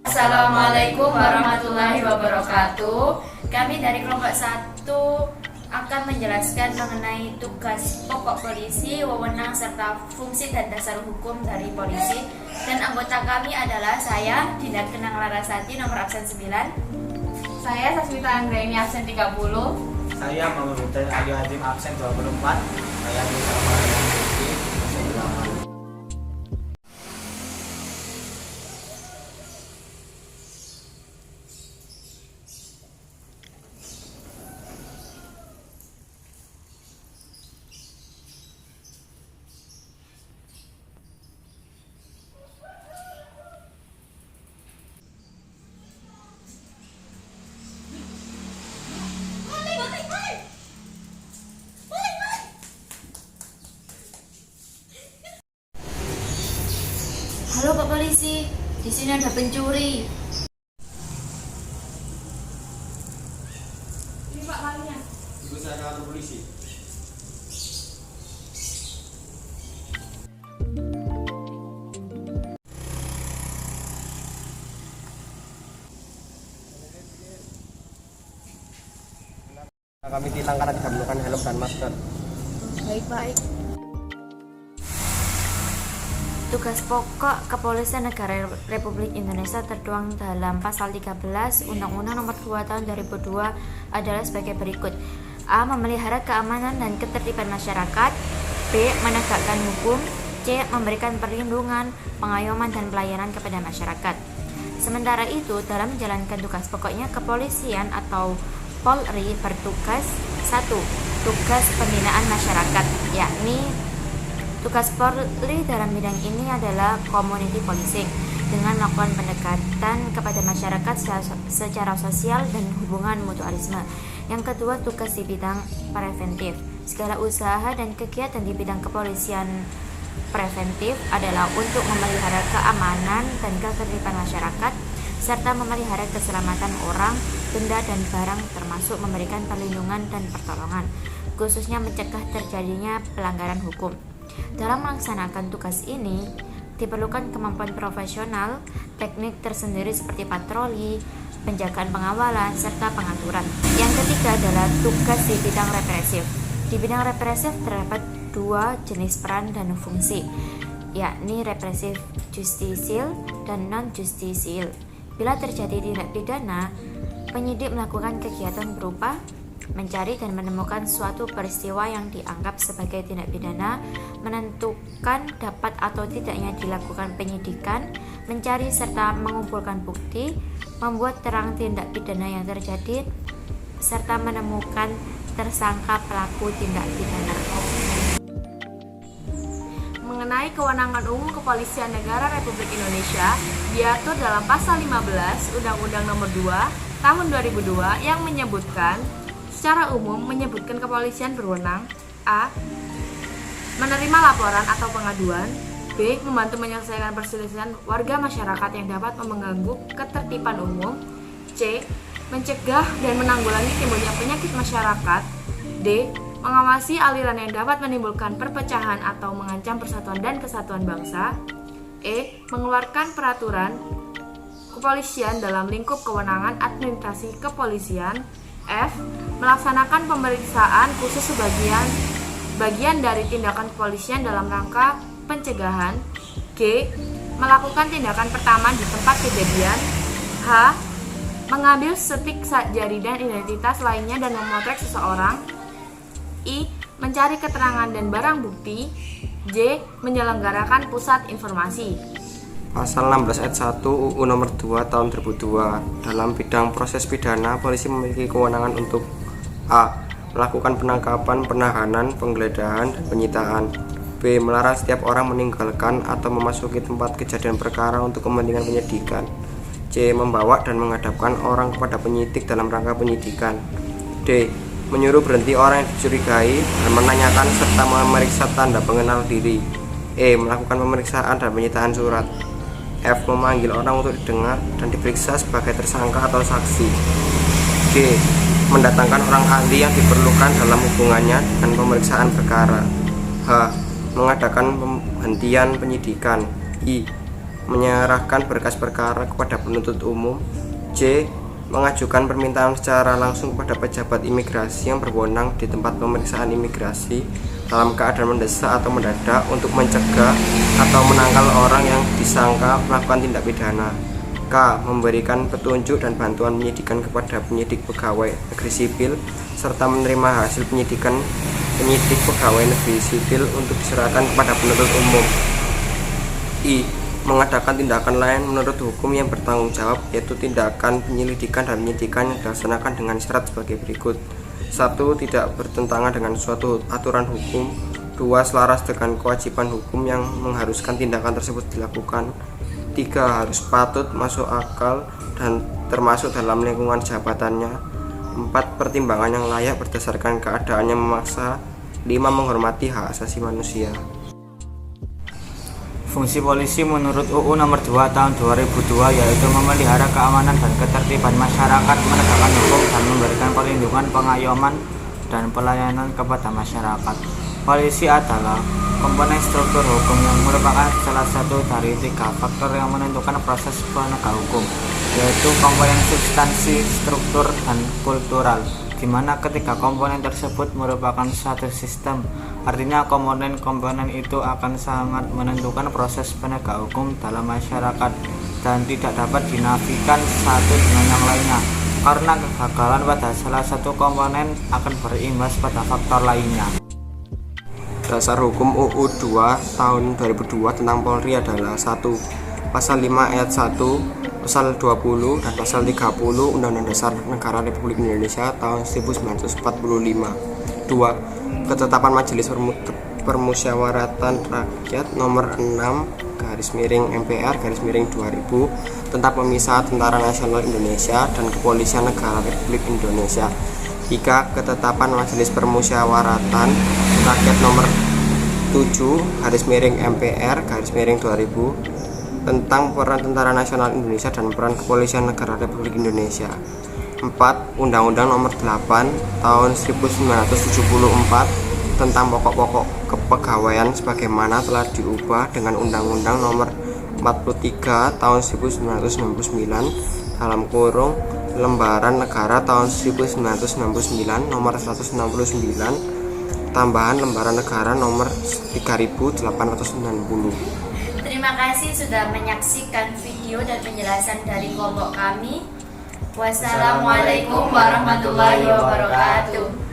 Assalamualaikum warahmatullahi wabarakatuh. Kami dari kelompok 1 akan menjelaskan mengenai tugas pokok polisi, wewenang serta fungsi dan dasar hukum dari polisi. Dan anggota kami adalah saya, Dinda Kenang Larasati, nomor absen 9. Saya Sasmita Anggraini, absen 30. Saya Muhammad Hussein Ali Azim, absen 24. Saya di absen 8. Halo Pak Polisi, di sini ada pencuri. Ini Pak malingnya. Ibu saya kantor polisi. Kami tilang karena tidak menggunakan helm dan masker. Baik. Tugas pokok Kepolisian Negara Republik Indonesia tertuang dalam Pasal 13 Undang-Undang Nomor 2 Tahun 2002 adalah sebagai berikut. A. Memelihara keamanan dan ketertiban masyarakat. B. Menegakkan hukum. C. Memberikan perlindungan, pengayoman dan pelayanan kepada masyarakat. Sementara itu, dalam menjalankan tugas pokoknya, kepolisian atau Polri bertugas 1. Tugas pembinaan masyarakat, yakni tugas Polri dalam bidang ini adalah community policing dengan melakukan pendekatan kepada masyarakat secara sosial dan hubungan mutualisme. Yang kedua, tugas di bidang preventif. Segala usaha dan kegiatan di bidang kepolisian preventif adalah untuk memelihara keamanan dan ketertiban masyarakat serta memelihara keselamatan orang, benda dan barang, termasuk memberikan perlindungan dan pertolongan, khususnya mencegah terjadinya pelanggaran hukum. Dalam melaksanakan tugas ini, diperlukan kemampuan profesional, teknik tersendiri seperti patroli, penjagaan pengawalan, serta pengaturan. Yang ketiga adalah tugas di bidang represif. Di bidang represif terdapat 2 jenis peran dan fungsi, yakni represif justisil dan non-justisil. Bila terjadi tindak pidana, penyidik melakukan kegiatan berupa mencari dan menemukan suatu peristiwa yang dianggap sebagai tindak pidana, menentukan dapat atau tidaknya dilakukan penyidikan, mencari serta mengumpulkan bukti, membuat terang tindak pidana yang terjadi, serta menemukan tersangka pelaku tindak pidana. Mengenai kewenangan umum Kepolisian Negara Republik Indonesia diatur dalam Pasal 15 Undang-Undang Nomor 2 Tahun 2002 yang menyebutkan secara umum menyebutkan kepolisian berwenang: A. Menerima laporan atau pengaduan. B. Membantu menyelesaikan perselisihan warga masyarakat yang dapat mengganggu ketertiban umum. C. Mencegah dan menanggulangi timbulnya penyakit masyarakat. D. Mengawasi aliran yang dapat menimbulkan perpecahan atau mengancam persatuan dan kesatuan bangsa. E. Mengeluarkan peraturan kepolisian dalam lingkup kewenangan administrasi kepolisian. F. Melaksanakan pemeriksaan khusus bagian dari tindakan kepolisian dalam rangka pencegahan. G. Melakukan tindakan pertama di tempat kejadian. H. Mengambil setik jari dan identitas lainnya dan memotret seseorang. I. Mencari keterangan dan barang bukti. J. Menyelenggarakan pusat informasi. Pasal 16 ayat 1 UU Nomor 2 Tahun 2002. Dalam bidang proses pidana, polisi memiliki kewenangan untuk A. Melakukan penangkapan, penahanan, penggeledahan, dan penyitaan. B. Melarang setiap orang meninggalkan atau memasuki tempat kejadian perkara untuk kepentingan penyidikan. C. Membawa dan menghadapkan orang kepada penyidik dalam rangka penyidikan. D. Menyuruh berhenti orang yang dicurigai dan menanyakan serta memeriksa tanda pengenal diri. E. Melakukan pemeriksaan dan penyitaan surat. F. Memanggil orang untuk didengar dan diperiksa sebagai tersangka atau saksi. G. Mendatangkan orang ahli yang diperlukan dalam hubungannya dengan pemeriksaan perkara. H. Mengadakan penghentian penyidikan. I. menyerahkan berkas perkara kepada penuntut umum. C. Mengajukan permintaan secara langsung kepada pejabat imigrasi yang berwenang di tempat pemeriksaan imigrasi dalam keadaan mendesak atau mendadak untuk mencegah atau menangkal orang yang disangka melakukan tindak pidana. K. Memberikan petunjuk dan bantuan penyidikan kepada penyidik pegawai negeri sipil serta menerima hasil penyidikan penyidik pegawai negeri sipil untuk diserahkan kepada penuntut umum. I. Mengadakan tindakan lain menurut hukum yang bertanggung jawab, yaitu tindakan penyelidikan dan penyidikan yang dilaksanakan dengan syarat sebagai berikut. 1. Tidak bertentangan dengan suatu aturan hukum. 2. Selaras dengan kewajiban hukum yang mengharuskan tindakan tersebut dilakukan. 3. Harus patut, masuk akal, dan termasuk dalam lingkungan jabatannya. 4. Pertimbangan yang layak berdasarkan keadaan yang memaksa. 5. Menghormati hak asasi manusia. Fungsi polisi menurut UU Nomor 2 Tahun 2002 yaitu memelihara keamanan dan ketertiban masyarakat, menegakkan hukum, dan memberikan perlindungan, pengayoman, dan pelayanan kepada masyarakat. Polisi adalah komponen struktur hukum yang merupakan salah satu dari 3 faktor yang menentukan proses penegak hukum, yaitu komponen substansi, struktur, dan kultural, di mana ketiga komponen tersebut merupakan satu sistem. Artinya komponen-komponen itu akan sangat menentukan proses penegak hukum dalam masyarakat dan tidak dapat dinafikan satu dengan yang lainnya, karena kegagalan pada salah satu komponen akan berimbas pada faktor lainnya. Dasar hukum UU 2 tahun 2002 tentang Polri adalah 1. Pasal 5 ayat 1, Pasal 20 dan Pasal 30 Undang-Undang Dasar Negara Republik Indonesia tahun 1945. 2. Ketetapan Majelis Permusyawaratan Rakyat nomor 6/MPR/2000 tentang pemisahan Tentara Nasional Indonesia dan Kepolisian Negara Republik Indonesia. 3. Ketetapan Majelis Permusyawaratan Rakyat nomor 7/MPR/2000 tentang peran Tentara Nasional Indonesia dan peran Kepolisian Negara Republik Indonesia. 4. Undang-Undang Nomor 8 Tahun 1974 tentang pokok-pokok kepegawaian sebagaimana telah diubah dengan Undang-Undang Nomor 43 Tahun 1999 dalam kurung Lembaran Negara tahun 1999 Nomor 169 tambahan Lembaran Negara Nomor 3890. Terima kasih sudah menyaksikan video dan penjelasan dari kelompok kami. Wassalamualaikum warahmatullahi wabarakatuh.